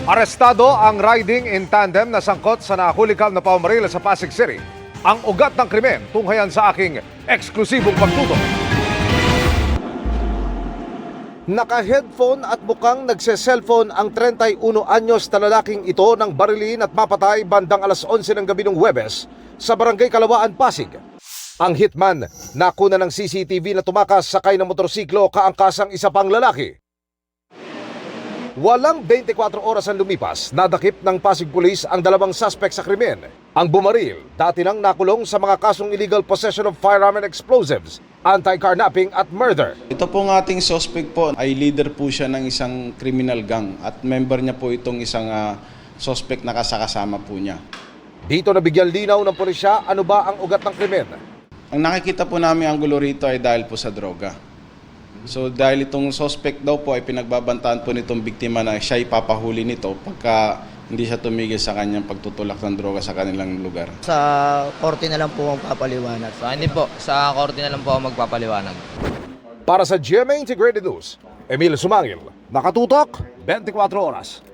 Arestado ang riding in tandem na sangkot sa nahulikab na pamamaril sa Pasig City. Ang ugat ng krimen tunghayan sa aking eksklusibong pagtutok. Naka-headphone at mukhang nagse-cellphone ang 31 anyos na lalaking ito nang barilin at mapatay bandang alas 11 ng gabi ng Huwebes sa Barangay Kalawaan, Pasig. Ang hitman nakuna ng CCTV na tumakas sakay ng motorsiklo kaangkasang isa pang lalaki. Walang 24 oras ang lumipas, nadakip ng Pasig Police ang dalawang suspect sa krimen. Ang bumaril, dati nang nakulong sa mga kasong illegal possession of firearm and explosives, anti-carnapping at murder. Ito pong ating suspect po ay leader po siya ng isang criminal gang at member niya po itong isang suspect na kasakasama po niya. Dito nabigyan linaw ng pulisya ano ba ang ugat ng krimen. Ang nakikita po namin ang gulo rito ay dahil po sa droga. So dahil itong suspect daw po ay pinagbabantaan po nitong biktima na siya ipapahuli nito pagka hindi siya tumigil sa kanyang pagtutulak ng droga sa kanilang lugar. Sa korte na lang po ang papaliwanag. So hindi po, sa korte na lang po ako magpapaliwanag. Para sa GMA Integrated News, Emil Sumangil, nakatutok 24 oras.